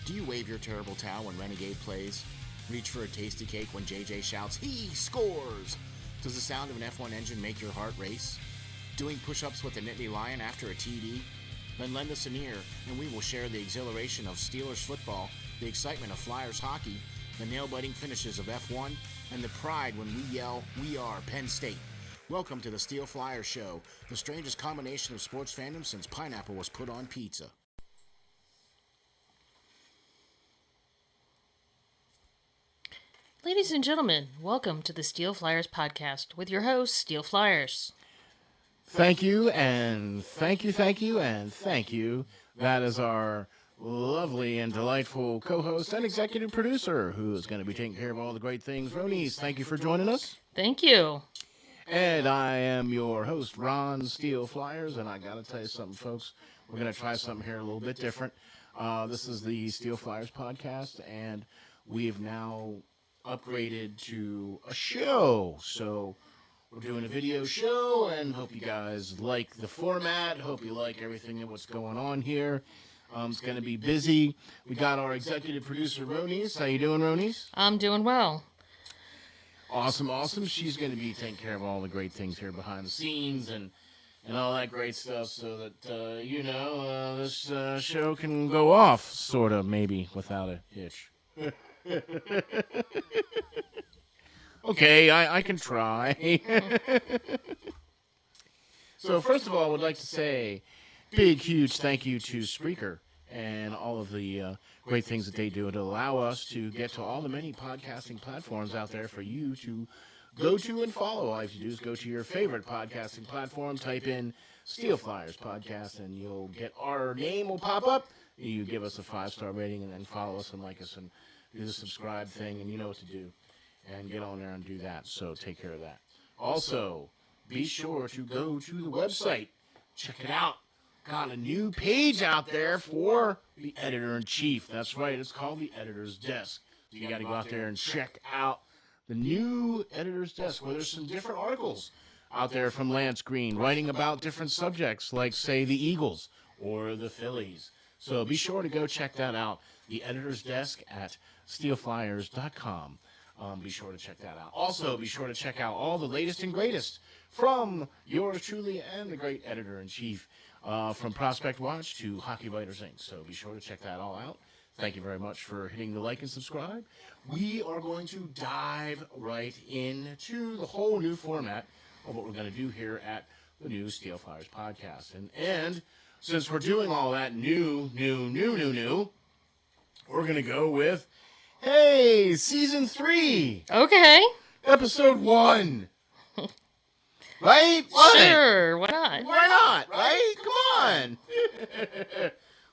Do you wave your terrible towel when Renegade plays? Reach for a tasty cake when JJ shouts, "He scores!" Does the sound of an F1 engine make your heart race? Doing push-ups with a Nittany Lion after a TD? Then lend us an ear, and we will share the exhilaration of Steelers football, the excitement of Flyers hockey, the nail-biting finishes of F1, and the pride when we yell, "We are Penn State." Welcome to the SteelFlyers Show, the strangest combination of sports fandom since pineapple was put on pizza. Ladies and gentlemen, welcome to the SteelFlyers Podcast with your hosts, SteelFlyers. Thank you, and thank you, and thank you. That is our lovely and delightful co-host and executive producer who is going to be taking care of all the great things. Ronice, thank you for joining us. Thank you. And I am your host, Ron SteelFlyers, and I got to tell you something, folks. We're going to try something here a little bit different. This is the SteelFlyers Podcast, and we've now upgraded to a show. So we're doing a video show, and hope you guys like the format. Hope you like everything and what's going on here. It's going to be busy. We got our executive producer, Ronice. How you doing, Ronice? I'm doing well. Awesome. She's going to be taking care of all the great things here behind the scenes and all that great stuff so that, this show can go off, sort of, maybe, without a hitch. Okay, I can try. So first of all, I would like to say big, huge thank you to Spreaker and all of the great things that they do to allow us to get to all the many podcasting platforms out there for you to go to and follow. All you have to do is go to your favorite podcasting platform, type in SteelFlyers Podcast, and you'll get our name will pop up. You give us a 5-star rating and then follow us and like us and do the subscribe thing, and you know what to do. And get on there and do that, so take care of that. Also, be sure to go to the website. Check it out. Got a new page out there for the editor-in-chief. That's right, it's called the Editor's Desk. So you got to go out there and check out the new Editor's Desk, where there's some different articles out there from Lance Green, writing about different subjects, like, say, the Eagles or the Phillies. So be sure to go check that out. The Editor's Desk at SteelFlyers.com. Be sure to check that out. Also, be sure to check out all the latest and greatest from yours truly and the great editor-in-chief, from Prospect Watch to Hockey Writers Inc. So be sure to check that all out. Thank you very much for hitting the like and subscribe. We are going to dive right into the whole new format of what we're going to do here at the new SteelFlyers Podcast. And since we're doing all that new, we're going to go with, hey, Season 3. Okay. Episode 1. Right? What? Sure, why not? Why not, right? Come on.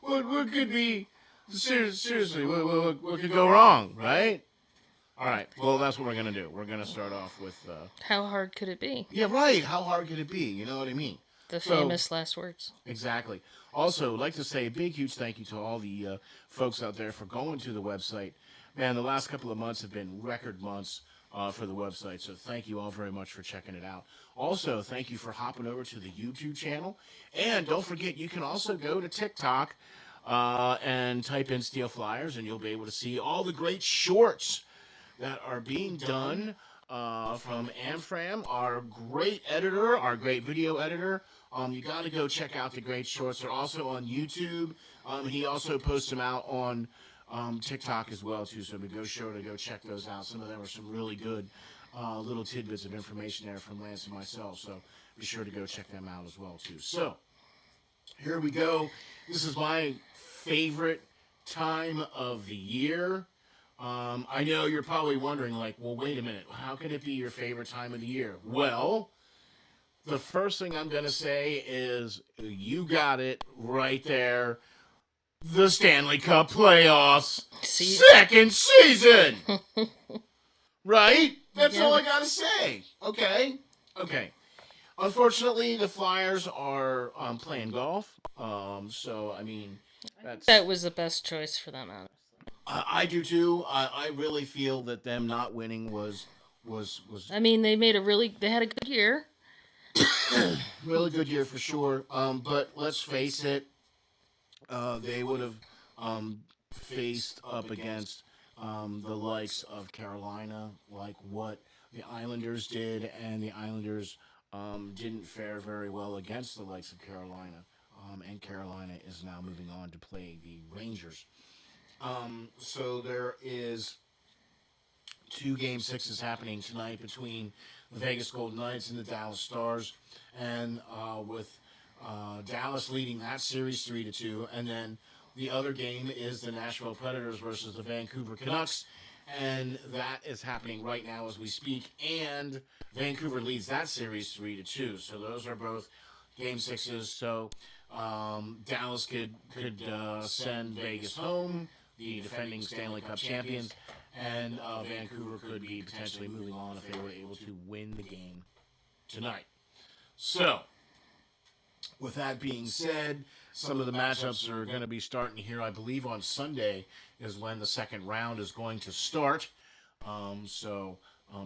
What could be, seriously, what could go wrong, right? All right, well, that's what we're going to do. We're going to start off with... How hard could it be? Yeah, right. How hard could it be? You know what I mean? The famous last words. Exactly. Also, I'd like to say a big, huge thank you to all the folks out there for going to the website. Man, the last couple of months have been record months for the website, so thank you all very much for checking it out. Also, thank you for hopping over to the YouTube channel. And don't forget, you can also go to TikTok and type in SteelFlyers, and you'll be able to see all the great shorts that are being done from Amfram, our great editor, our great video editor. You got to go check out the great shorts. They're also on YouTube. He also posts them out on TikTok as well, too, so be sure to go check those out. Some of them are some really good little tidbits of information there from Lance and myself, so be sure to go check them out as well, too. So, here we go. This is my favorite time of the year. I know you're probably wondering, like, well, wait a minute, how can it be your favorite time of the year? Well, the first thing I'm going to say is you got it right there. The Stanley Cup playoffs, second season. Right? That's all I got to say. Okay. Unfortunately, the Flyers are playing golf. So, I mean, that was the best choice for them, honestly. I do too. I really feel that them not winning was. I mean, they had a good year. Really good year for sure. But let's face it, they would have faced up against the likes of Carolina, like what the Islanders did, and the Islanders didn't fare very well against the likes of Carolina. And Carolina is now moving on to play the Rangers. So there is 2 Game 6s happening tonight between the Vegas Golden Knights and the Dallas Stars, and with Dallas leading that series 3-2, and then the other game is the Nashville Predators versus the Vancouver Canucks, and that is happening right now as we speak, and Vancouver leads that series 3-2, so those are both Game 6s, so Dallas could send Vegas home, the defending Stanley Cup champions, and Vancouver could be potentially moving on if they were able to win the game tonight. So, with that being said, some of the matchups are going to be starting here. I believe on Sunday is when the second round is going to start. So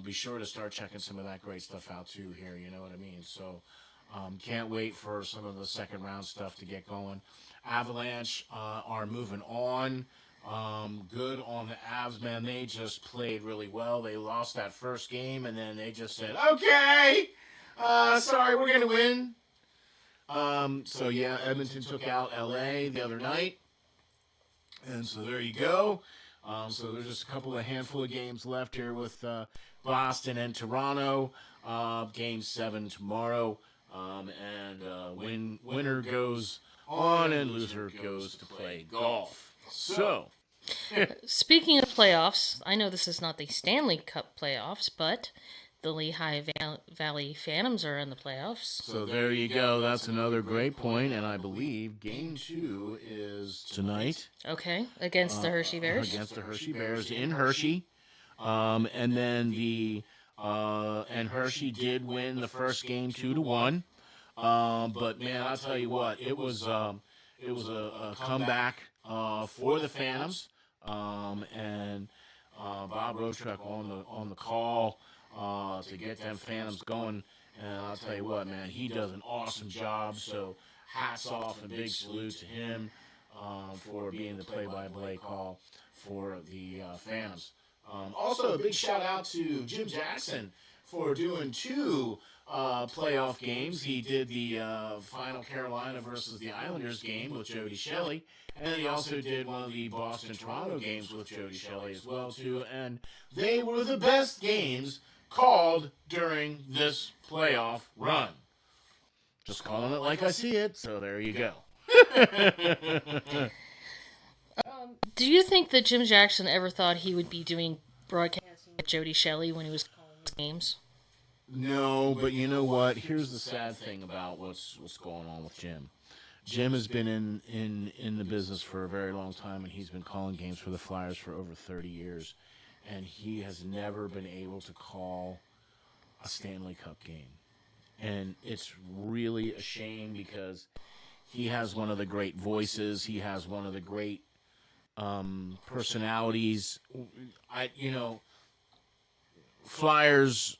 be sure to start checking some of that great stuff out too here, you know what I mean? So can't wait for some of the second round stuff to get going. Avalanche are moving on. Good on the Avs, man. They just played really well. They lost that first game, and then they just said, okay, sorry, we're going to win. So, yeah, Edmonton took out L.A. the other night. And so there you go. So there's just a handful of games left here with Boston and Toronto. Game 7 tomorrow. And winner goes on and loser goes to play golf. So, speaking of playoffs, I know this is not the Stanley Cup playoffs, but the Lehigh Valley Phantoms are in the playoffs. So there you go. That's another great point, and I believe Game 2 is tonight. Okay, against the Hershey Bears. Against the Hershey Bears in Hershey, and then and Hershey did win the first game 2-1. But man, I'll tell you what, it was a comeback for the Phantoms, and Bob Rostruck on the call to get them Phantoms going. And I'll tell you what, man, he does an awesome job. So hats off and big salute to him for being the play-by-play call for the Phantoms. Also, a big shout out to Jim Jackson for doing 2 playoff games. He did the final Carolina versus the Islanders game with Jody Shelley, and he also did one of the Boston-Toronto games with Jody Shelley as well, too. And they were the best games called during this playoff run. Just calling it like I see it, so there you go. Do you think that Jim Jackson ever thought he would be doing broadcasting with Jody Shelley when he was calling his games? No, but you know what? Here's the sad thing about what's going on with Jim. Jim has been in the business for a very long time, and he's been calling games for the Flyers for over 30 years, and he has never been able to call a Stanley Cup game. And it's really a shame because he has one of the great voices. He has one of the great personalities. Flyers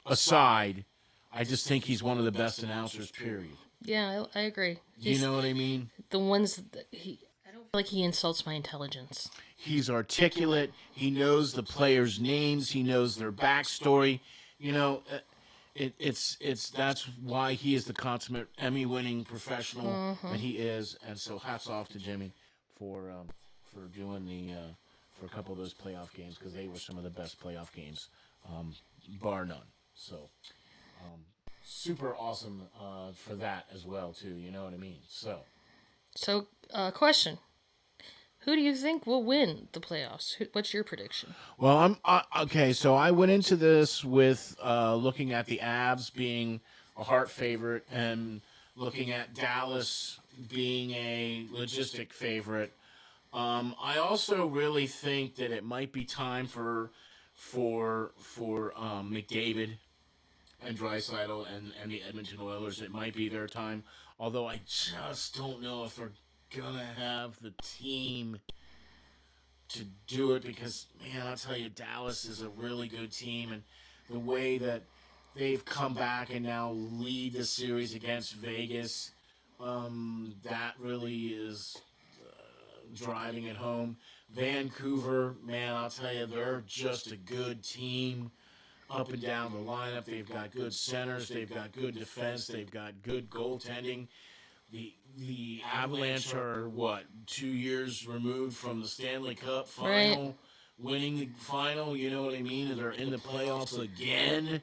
aside, I just think he's one of the best announcers, period. Yeah, I agree. You know what I mean? The ones that I don't feel like he insults my intelligence. He's articulate. He knows the players' names. He knows their backstory. You know, that's why he is the consummate Emmy-winning professional that he is. And so, hats off to Jimmy for doing for a couple of those playoff games, because they were some of the best playoff games, bar none. So, super awesome for that as well, too. You know what I mean? So, question. Who do you think will win the playoffs? What's your prediction? Well, okay. So I went into this with looking at the Avs being a heart favorite and looking at Dallas being a logistic favorite. I also really think that it might be time for McDavid and Draisaitl and the Edmonton Oilers. It might be their time, although I just don't know if they're gonna have the team to do it, because, man, I'll tell you, Dallas is a really good team, and the way that they've come back and now lead the series against Vegas, that really is driving it home. Vancouver, man, I'll tell you, they're just a good team up and down the lineup. They've got good centers. They've got good defense. They've got good goaltending. The Avalanche are, 2 years removed from the Stanley Cup final, winning the final, you know what I mean? And they're in the playoffs again,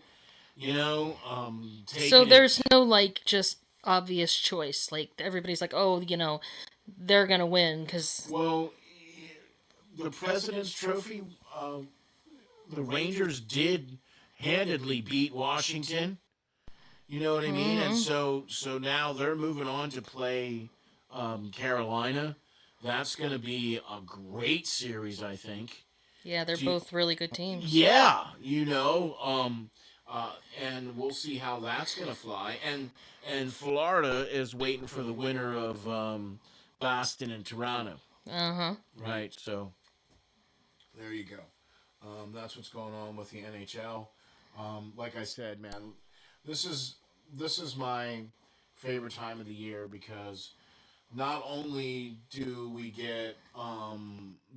So there's no, just obvious choice. Like, everybody's like, oh, they're going to win because... Well, the President's Trophy, the Rangers did handedly beat Washington. You know what I mean? And so now they're moving on to play Carolina. That's going to be a great series, I think. Yeah, they're both really good teams. Yeah, and we'll see how that's going to fly. And Florida is waiting for the winner of Boston and Toronto. Uh-huh. Right, so there you go. That's what's going on with the NHL. Like I said, man, this is my favorite time of the year because not only do we get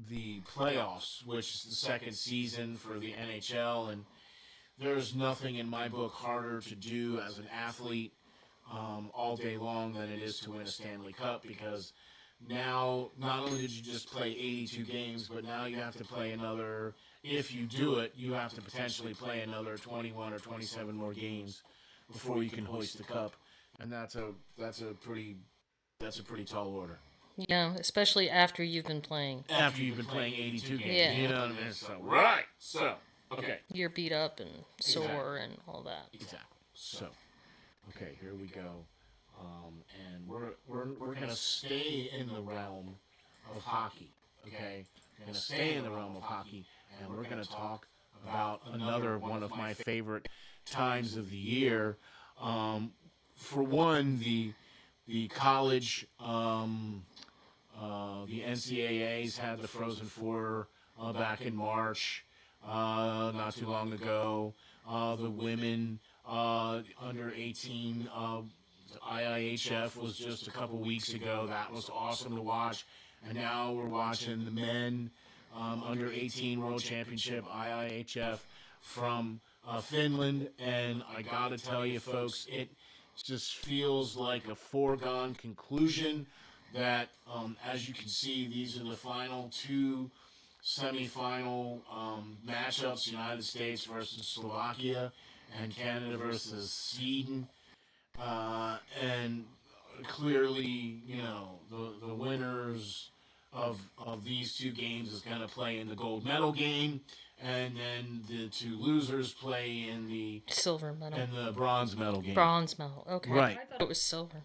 the playoffs, which is the second season for the NHL, and there's nothing in my book harder to do as an athlete all day long than it is to win a Stanley Cup, because now not only did you just play 82 games, but now you have to play another, if you do it, you have to potentially play another 21 or 27 more games before you can hoist the cup, and that's a pretty tall order. Yeah, especially after you've been playing. After you've been playing 82 games, yeah. You know what I mean? So, right. So, okay. You're beat up and sore and all that. Exactly. So, okay, here we go, and we're gonna stay in the realm of hockey. Okay, we're gonna stay in the realm of hockey, and we're gonna talk about another one of my favorite times of the year. For one, the college, the NCAAs had the Frozen Four back in March, not too long ago. The women under 18 IIHF was just a couple weeks ago. That was awesome to watch. And now we're watching the men under 18 World Championship IIHF from Finland. And I got to tell you, folks, it just feels like a foregone conclusion that, as you can see, these are the final two semifinal matchups: United States versus Slovakia and Canada versus Sweden. And clearly, the winners of these two games is going to play in the gold medal game, and then the two losers play in the silver medal and the bronze medal game. Bronze medal, okay. Right. I thought it was silver.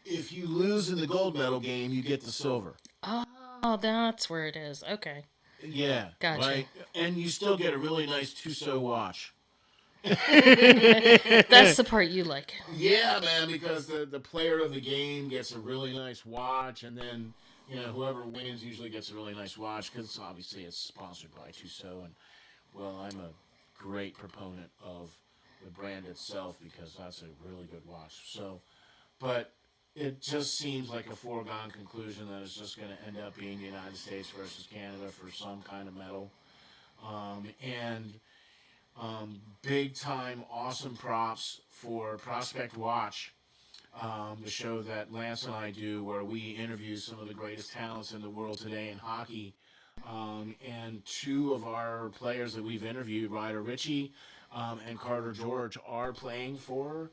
If you lose in the gold medal game, you get the silver. Oh, that's where it is. Okay. Yeah. Gotcha. Right? And you still get a really nice Tissot watch. That's the part you like. Yeah, man, because the player of the game gets a really nice watch, and then whoever wins usually gets a really nice watch, because obviously it's sponsored by Tissot, and well, I'm a great proponent of the brand itself because that's a really good watch. So, but it just seems like a foregone conclusion that it's just going to end up being the United States versus Canada for some kind of medal, and big time awesome props for Prospect Watch, the show that Lance and I do, where we interview some of the greatest talents in the world today in hockey. And two of our players that we've interviewed, Ryder Ritchie and Carter George, are playing for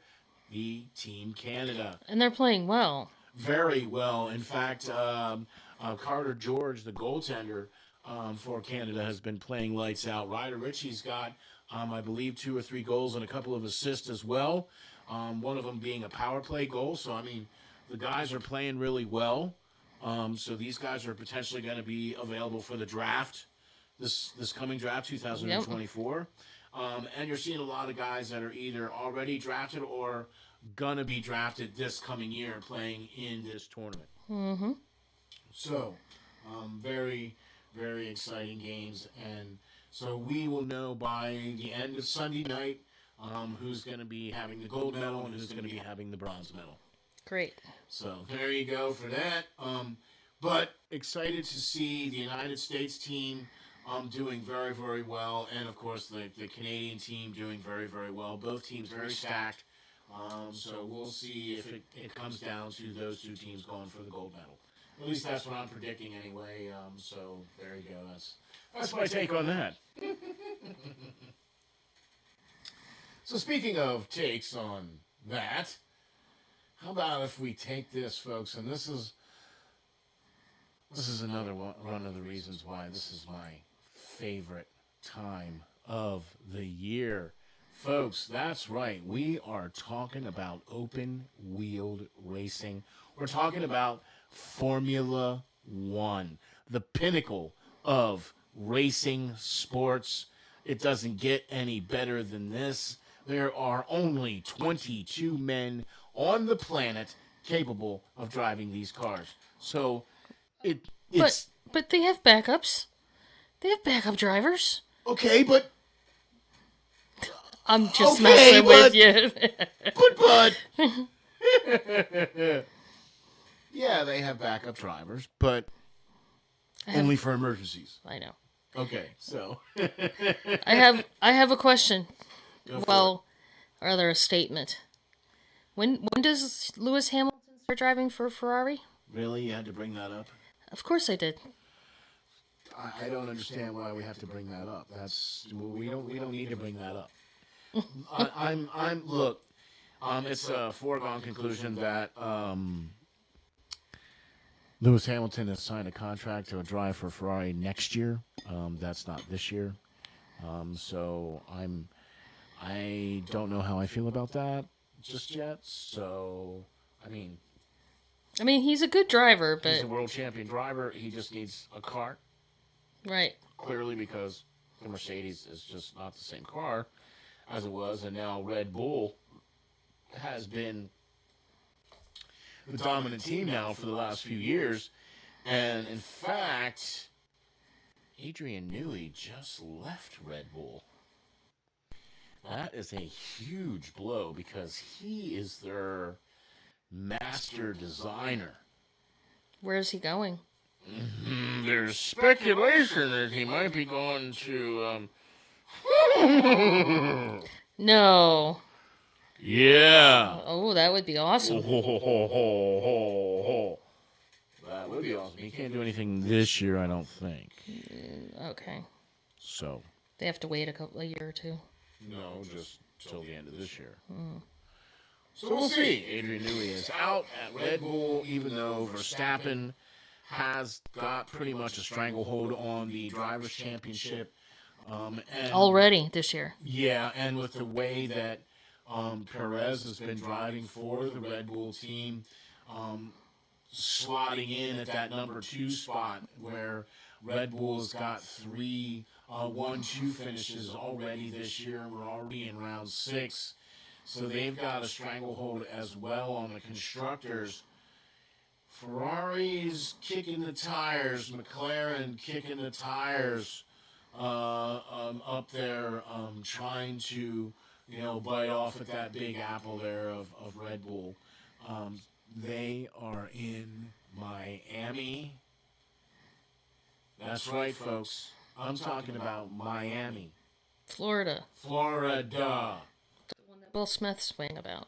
the Team Canada. And they're playing well. Very well. In fact, Carter George, the goaltender for Canada, has been playing lights out. Ryder Ritchie's got, I believe, 2 or 3 goals and a couple of assists as well. One of them being a power play goal. So, I mean, the guys are playing really well. So these guys are potentially going to be available for the draft, this coming draft, 2024. Yep. And you're seeing a lot of guys that are either already drafted or going to be drafted this coming year playing in this tournament. Mm-hmm. So, very, very exciting games. And so we will know by the end of Sunday night who's going to be having the gold medal and who's going to be having the bronze medal. Great. So there you go for that. But excited to see the United States team doing very, very well. And, of course, the Canadian team doing very, very well. Both teams very stacked. So we'll see if it comes down to those two teams going for the gold medal. At least that's what I'm predicting anyway. So there you go. That's my take on that. So speaking of takes on that, how about if we take this, folks, and this is another one of the reasons why this is my favorite time of the year. Folks, that's right. We are talking about open-wheeled racing. We're talking about Formula One, the pinnacle of racing sports. It doesn't get any better than this. There are only 22 men on the planet capable of driving these cars. So it's... But they have backups. They have backup drivers. Okay, but... I'm just messing with you. but... Yeah, they have backup drivers, but only for emergencies. I know. Okay, so... I have a question. Well, rather a statement. When does Lewis Hamilton start driving for Ferrari? Really? You had to bring that up? Of course I did. I don't understand why we have to bring that up. We don't need to bring that up. Look, it's a foregone conclusion that Lewis Hamilton has signed a contract to drive for Ferrari next year. That's not this year. So I don't know how I feel about that just yet. So, I mean, he's a good driver, but... He's a world champion driver. He just needs a car. Right. Clearly, because the Mercedes is just not the same car as it was. And now Red Bull has been the dominant team now for the last few years. And, in fact, Adrian Newey just left Red Bull. That is a huge blow because he is their master designer. Where is he going? There's speculation that he might be going to... No. Yeah. Oh, that would be awesome. That would be awesome. He can't do anything this year, I don't think. Okay. So. They have to wait a year or two. No, just till the end of this year. So we'll see. Adrian Newey is out at Red Bull, even though Verstappen has got pretty much a stranglehold on the Drivers' Championship. And already this year. Yeah, and with the way that Perez has been driving for the Red Bull team, slotting in at that number 2 spot where Red Bull's got 3 1-2 finishes already this year. We're already in round 6. So they've got a stranglehold as well on the constructors. Ferrari's kicking the tires. McLaren kicking the tires up there, trying to, bite off at that big apple there of Red Bull. They are in Miami. That's right, folks. I'm talking about Miami. Florida. Florida. Will Smith swing about.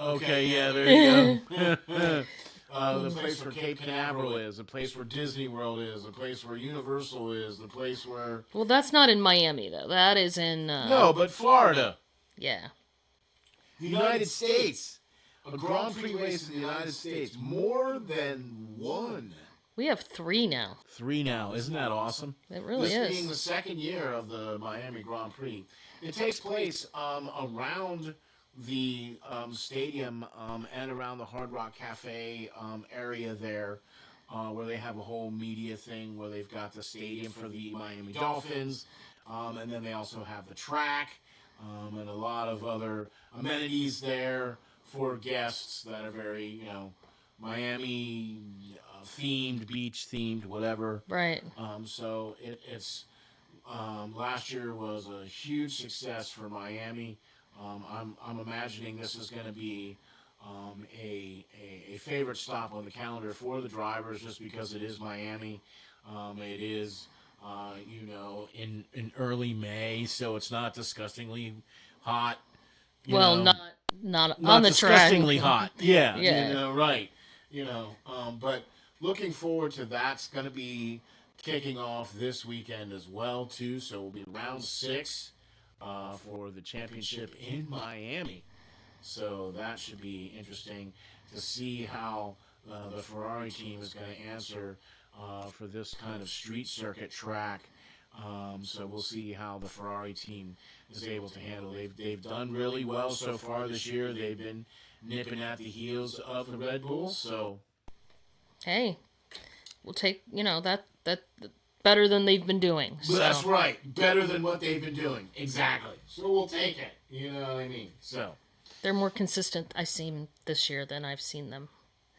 Okay, yeah, there you go. The place where Cape Canaveral is, the place where Disney World is, the place where Universal is, the place where... Well, that's not in Miami, though. That is in... No, but Florida. Yeah. United States. A Grand Prix race in the United States. More than one. We have 3 now. 3 now. Isn't that awesome? It really is. This being the second year of the Miami Grand Prix. It takes place around the stadium and around the Hard Rock Cafe area there, where they have a whole media thing where they've got the stadium for the Miami Dolphins, and then they also have the track and a lot of other amenities there for guests that are very, Miami themed, beach themed, whatever. Right. So it's last year was a huge success for Miami. I'm imagining this is going to be a favorite stop on the calendar for the drivers, just because it is Miami. It is, in early May, so it's not disgustingly hot. Well, Know, not on not the track. disgustingly hot. Yeah, Yeah. right. But looking forward to that's going to be kicking off this weekend as well too. So it'll be round 6 for the championship in Miami. So that should be interesting to see how the Ferrari team is going to answer for this kind of street circuit track. So we'll see how the Ferrari team is able to handle. They've done really well so far this year. They've been nipping at the heels of the Red Bull. So Hey, we'll take that better than they've been doing. So. That's right, better than what they've been doing. Exactly. So we'll take it. You know what I mean? So they're more consistent. I seem this year than I've seen them.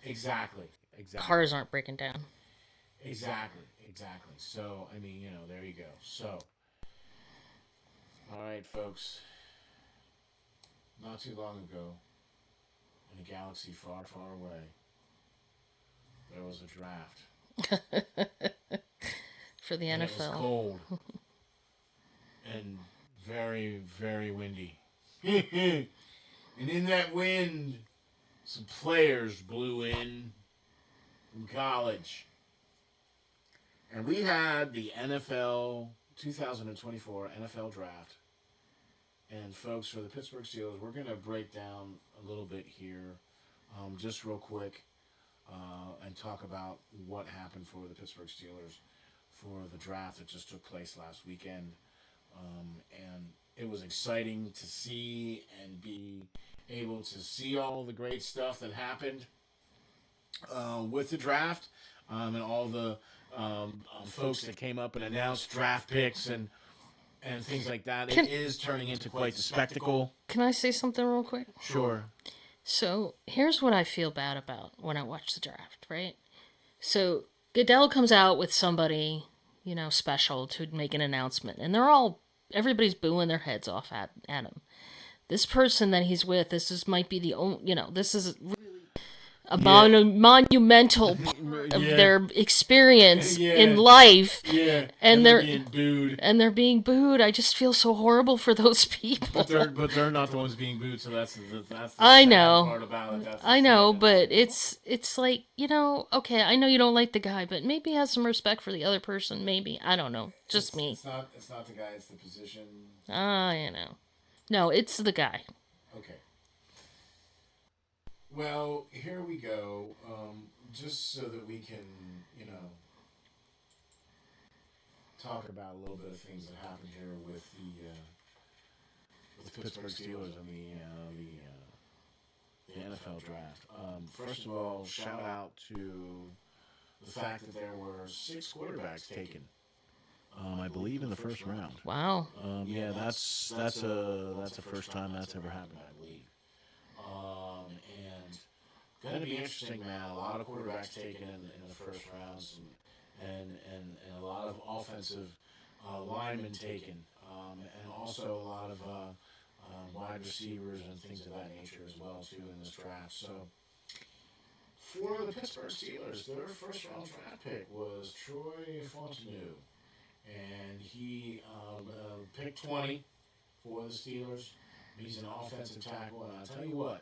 Exactly. Cars aren't breaking down. Exactly. So, there you go. So, all right, folks. Not too long ago, in a galaxy far, far away, there was a draft. For the and NFL. It was cold. And very, very windy. And in that wind, some players blew in from college. And we had the NFL 2024 NFL draft. And folks, for the Pittsburgh Steelers, we're going to break down a little bit here, just real quick, and talk about what happened for the Pittsburgh Steelers for the draft that just took place last weekend. And it was exciting to see and be able to see all the great stuff that happened with the draft, and all the folks that came up and announced draft picks and things like that. It is turning into quite the spectacle. Can I say something real quick? Sure. So here's what I feel bad about when I watch the draft, right? So Goodell comes out with somebody, special to make an announcement, and everybody's booing their heads off at him. This person that he's with, might be the only, this is really a monumental part of their experience in life. Yeah, and they're being booed. And they're being booed. I just feel so horrible for those people. But they're not the ones being booed, so that's the I sad know. part about it. I know, but it's like, okay, I know you don't like the guy, but maybe have some respect for the other person, maybe. I don't know. Just me. It's not the guy, it's the position. No, it's the guy. Okay. Well, here we go. Just so that we can, talk about a little bit of things that happened here with the Pittsburgh Steelers and the NFL draft. First of all, shout out to the fact that there were 6 quarterbacks taken. I believe in the first round. Wow. Yeah, that's a first time that's ever happened, I believe. And going to be interesting, man. A lot of quarterbacks taken in the first rounds, and a lot of offensive linemen taken, and also a lot of wide receivers and things of that nature as well too in this draft. So for the Pittsburgh Steelers, their first round draft pick was Troy Fontenot. And he picked 20 for the Steelers. He's an offensive tackle, and I'll tell you what,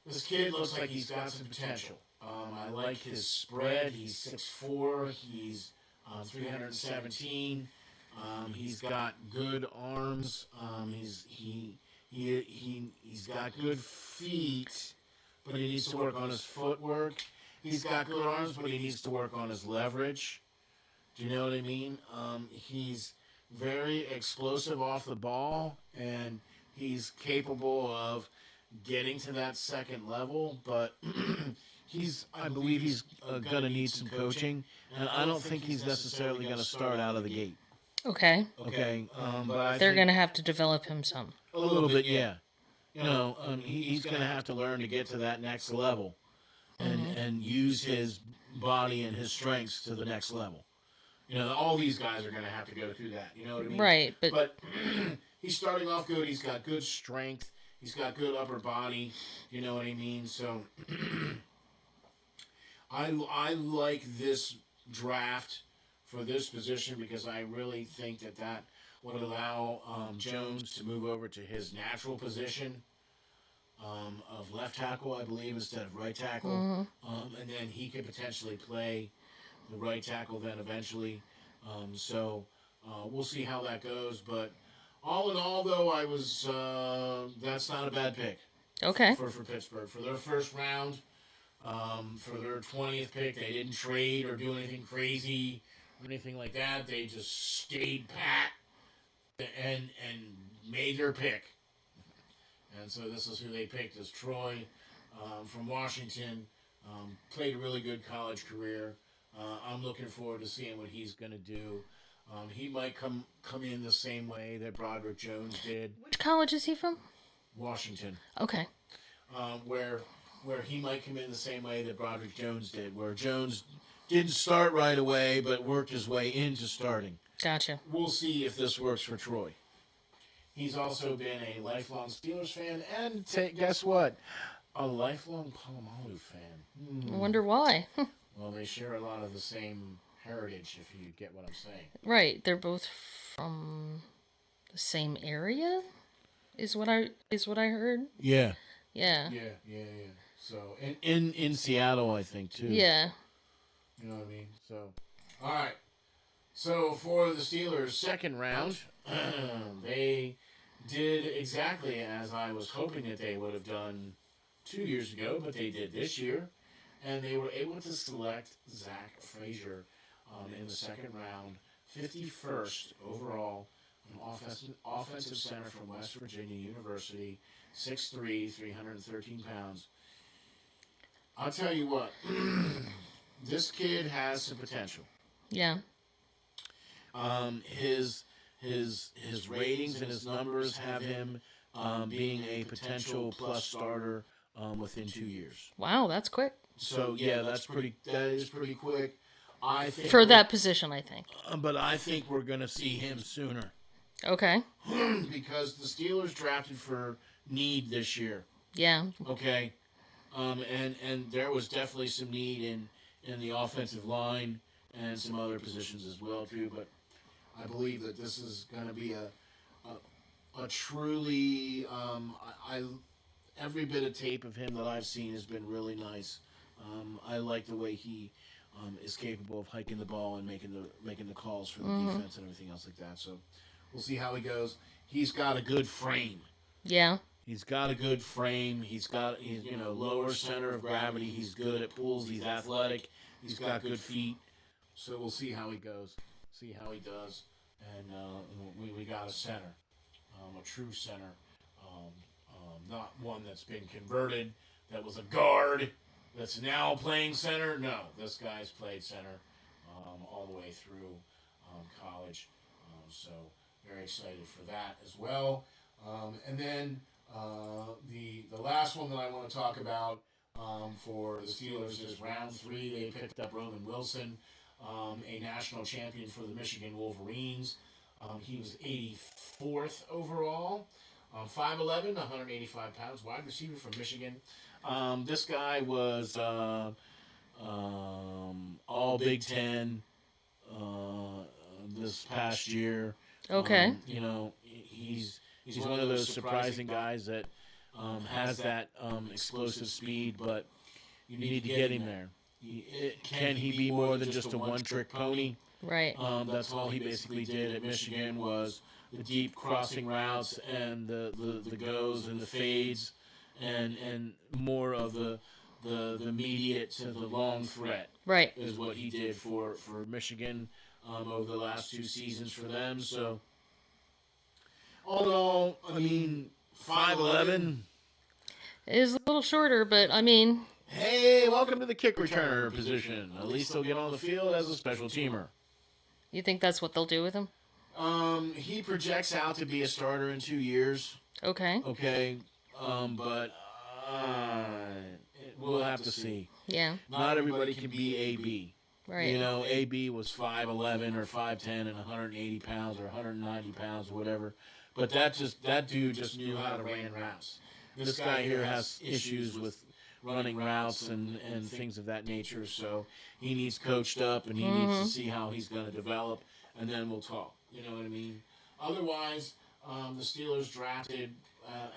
this kid looks like he's got some potential. I like his spread. He's 6'4". He's 317. He's got good arms. He's got good feet, but he needs to work on his footwork. He's got good arms, but he needs to work on his leverage. Do you know what I mean? He's very explosive off the ball, and he's capable of getting to that second level, but I believe he's going to need some coaching, and I don't think he's necessarily going to start out of the gate. Okay. Okay. But they're going to have to develop him some. A little bit, yeah. He's going to have to learn to get to that next level and use his body and his strengths to the next level. All these guys are going to have to go through that. You know what I mean? Right, but he's starting off good. He's got good strength. He's got good upper body. You know what I mean? So I like this draft for this position because I really think that would allow Jones to move over to his natural position of left tackle, I believe, instead of right tackle. And then he could potentially play the right tackle then eventually. So we'll see how that goes. But all in all, though, that's not a bad pick. Okay. For Pittsburgh. For their first round, for their 20th pick, they didn't trade or do anything crazy or anything like that. They just stayed pat and made their pick. And so this is who they picked as Troy from Washington. Played a really good college career. I'm looking forward to seeing what he's going to do. He might come in the same way that Broderick Jones did. Which college is he from? Washington. Okay. Where he might come in the same way that Broderick Jones did, where Jones didn't start right away but worked his way into starting. Gotcha. We'll see if this works for Troy. He's also been a lifelong Steelers fan, and guess what? A lifelong Palomalu fan. I wonder why. Well, they share a lot of the same heritage, if you get what I'm saying. Right. They're both from the same area, is what I heard. Yeah. Yeah. Yeah. So in Seattle, I think too. Yeah. You know what I mean? So, all right. So for the Steelers' second round, they did exactly as I was hoping that they would have done 2 years ago, but they did this year, and they were able to select Zach Frazier in the second round, 51st overall, an offensive center from West Virginia University, 6'3", 313 pounds. I'll tell you what, this kid has some potential. Yeah. His ratings and his numbers have him being a potential plus starter within 2 years. Wow, that's quick. So yeah, that is pretty quick. I think For that position, I think. But I think we're gonna see him sooner. Okay. Because the Steelers drafted for need this year. Yeah. Okay. And there was definitely some need in the offensive line and some other positions as well too. But I believe that this is going to be a truly every bit of tape of him that I've seen has been really nice. I like the way he is capable of hiking the ball and making the calls for the defense and everything else like that. So we'll see how he goes. He's got a good frame. Yeah. He's got a good frame. He's lower center of gravity. He's good at pulls. He's athletic. He's got good feet. So we'll see how he goes. See how he does. And we got a center, a true center, not one that's been converted, that was a guard, that's now playing center. No, this guy's played center all the way through college. So very excited for that as well. And then the last one that I want to talk about for the Steelers is round 3. They picked up Roman Wilson, a national champion for the Michigan Wolverines. He was 84th overall, 5'11", 185 pounds, wide receiver from Michigan. This guy was all Big Ten this past year. Okay. He's one of those surprising guys that has that explosive speed, but you need to get him there. Can he be more than just a one-trick pony? Right. That's all he basically did at Michigan was the deep crossing routes and the goes and the fades and more of the immediate to the long threat. Right. Is what he did for Michigan over the last 2 seasons for them. So all in all, 5'11". It is a little shorter, but Hey, welcome to the kick returner position. At least he'll get on the field as a special teamer. You think that's what they'll do with him? He projects out to be a starter in 2 years. Okay. Okay. But we'll have to see. Yeah. Not everybody can be AB. Right. AB was 5'11" or 5'10" and 180 pounds or 190 pounds or whatever. But that dude just knew how to run routes. this guy here has issues with running routes and things of that nature, so he needs coached up, and he needs to see how he's going to develop, and then we'll talk. You know what I mean? Otherwise, the Steelers drafted,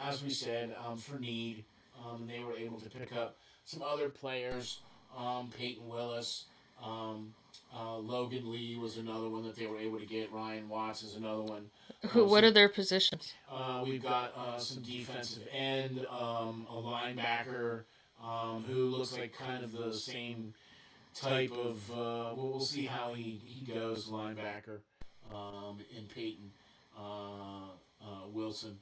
as we said, for need. They were able to pick up some other players. Peyton Willis, Logan Lee was another one that they were able to get. Ryan Watts is another one. What are their positions? We've got some defensive end, a linebacker who looks like kind of the same type of. We'll see how he goes, linebacker, in Peyton Wilson.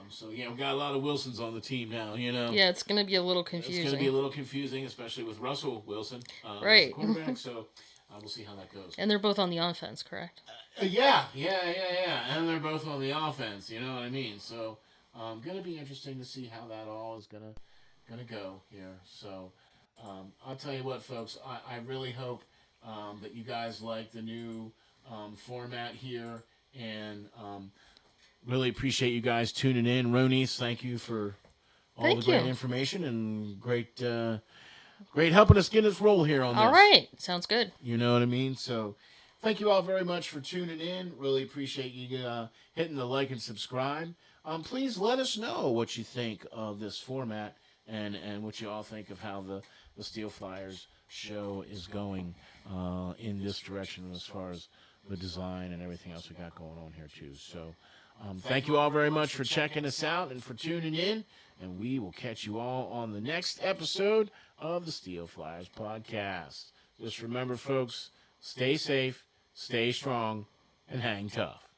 So, yeah, we've got a lot of Wilsons on the team now, you know. Yeah, it's going to be a little confusing. It's going to be a little confusing, especially with Russell Wilson right. as the quarterback. So, we'll see how that goes. And they're both on the offense, correct? Yeah. And they're both on the offense, you know what I mean? So, going to be interesting to see how that all is going to go here. So, I'll tell you what, folks, I really hope that you guys like the new format here, and really appreciate you guys tuning in. Ronies, thank you for all the great information and great helping us get us roll here on this. All right. Sounds good. You know what I mean? So thank you all very much for tuning in. Really appreciate you hitting the like and subscribe. Please let us know what you think of this format and what you all think of how the SteelFlyers show is going in this direction as far as the design and everything else we got going on here too. So thank you all very much for checking us out and for tuning in, and we will catch you all on the next episode of the SteelFlyers Podcast. Just remember, folks, stay safe, stay strong, and hang tough.